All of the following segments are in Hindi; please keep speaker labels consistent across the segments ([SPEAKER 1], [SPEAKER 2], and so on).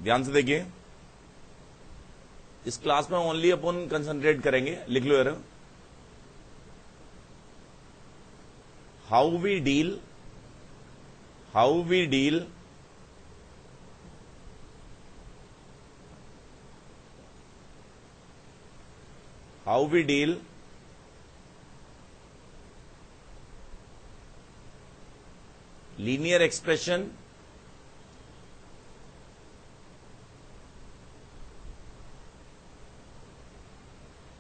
[SPEAKER 1] ध्यान से देखिए, इस क्लास में ओनली अपन कंसंट्रेट करेंगे, लिख लो यार, how we deal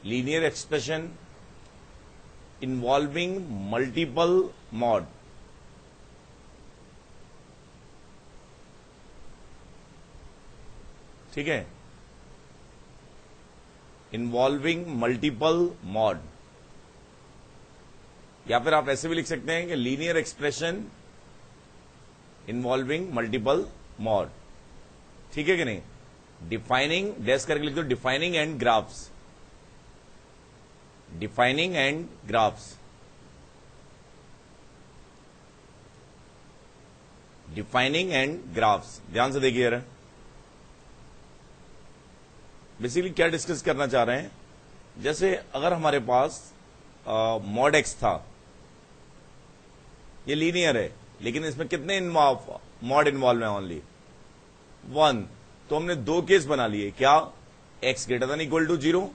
[SPEAKER 1] linear expression involving multiple mod. ठीक है, इन्वॉल्विंग मल्टीपल मॉड, या फिर आप ऐसे भी लिख सकते हैं कि linear expression involving multiple mod. ठीक है कि नहीं? डिफाइनिंग, डैश करके लिख दो, defining and graphs, defining and graphs, defining and graphs. ध्यान से देखिए यार, बेसिकली क्या डिस्कस करना चाह रहे हैं, जैसे अगर हमारे पास मॉड एक्स था, ये लीनियर है, लेकिन इसमें कितने मॉड इन्वॉल्व है? ओनली 1। तो हमने दो केस बना लिए, क्या? X greater than equal to 0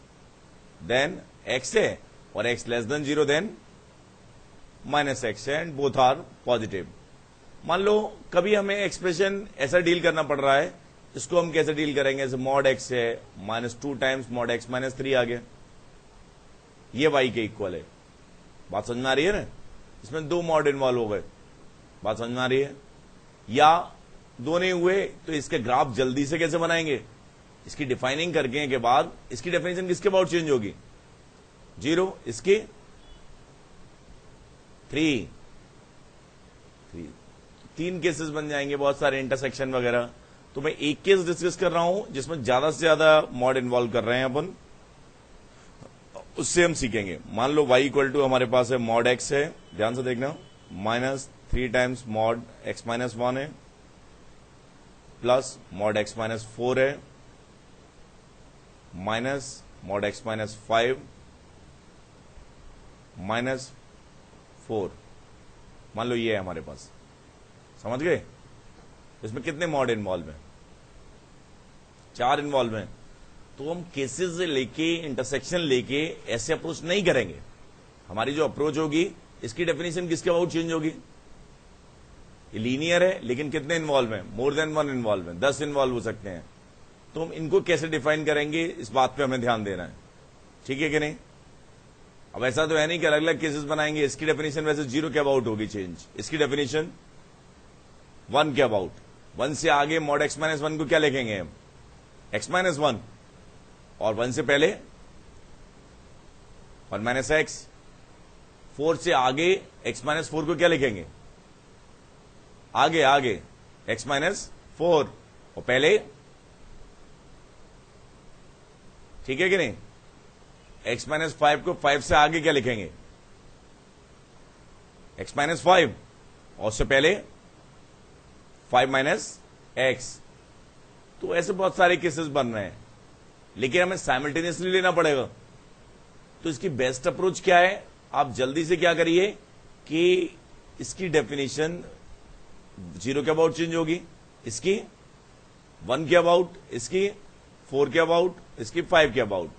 [SPEAKER 1] then x है, और x less than 0 then minus x है, एंड बोथ आर पॉजिटिव। मान लो कभी हमें एक्सप्रेशन ऐसा डील करना पड़ रहा है, इसको हम कैसे डील करेंगे? जैसे मॉड एक्स है -2 टाइम्स मॉड एक्स -3 आ गया, ये वाई के इक्वल है। बात समझ में आ रही है ना? इसमें दो मॉड इन्वॉल्व हो गए, बात समझ में आ रही है? या दो नहीं हुए तो इसके ग्राफ जल्दी से कैसे बनाएंगे? इसकी डिफाइनिंग करके के बाद इसकी डेफिनेशन किसके अबाउट चेंज होगी? 0, इसकी 3 तीन केसेस बन जाएंगे, बहुत सारे इंटरसेक्शन वगैरह। तो मैं एक केस डिस्कस कर रहा हूं जिसमें ज्यादा से ज्यादा मॉड इन्वॉल्व कर रहे हैं अपन, उससे हम सीखेंगे। मान लो y इक्वल टू हमारे पास है मॉड x है, ध्यान से देखना, -3 टाइम्स मॉड x -1 है, प्लस मॉड x -4 है, माइनस मॉड x -5 -4। मान लो ये है हमारे पास, समझ गए? इसमें कितने मॉड इन्वॉल्व हैं? 4 इन्वॉल्व हैं। तो हम केसेस लेके, इंटरसेक्शन लेके ऐसे अप्रोच नहीं करेंगे। हमारी जो अप्रोच होगी, इसकी डेफिनेशन किसके अबाउट चेंज होगी? ये लीनियर है, लेकिन कितने इन्वॉल्व हैं? मोर देन 1 इन्वॉल्व हैं, 10 इन्वॉल्व हो सकते हैं। तो हम इनको कैसे डिफाइन करेंगे, इस बात पे हमें ध्यान देना है। ठीक है कि नहीं? अब ऐसा तो है नहीं कि अलग अलग केसेस बनाएंगे। इसकी डेफिनेशन वैसे 0 के अबाउट होगी चेंज, इसकी डेफिनेशन 1 के अबाउट। 1 से आगे मॉड x -1 को क्या लिखेंगे हम? x -1, और 1 से पहले 1 - x। 4 से आगे x -4 को क्या लिखेंगे? आगे x -4, और पहले, ठीक है कि नहीं? x -5 को 5 से आगे क्या लिखेंगे? x -5, और उससे पहले 5 - x। तो ऐसे बहुत सारे केसेस बन रहे हैं, लेकिन हमें साइमल्टेनियसली लेना पड़ेगा। तो इसकी बेस्ट अप्रोच क्या है? आप जल्दी से क्या करिए कि इसकी डेफिनेशन 0 के अबाउट चेंज होगी, इसकी 1 के अबाउट, इसकी 4 के अबाउट, इसकी 5 के अबाउट।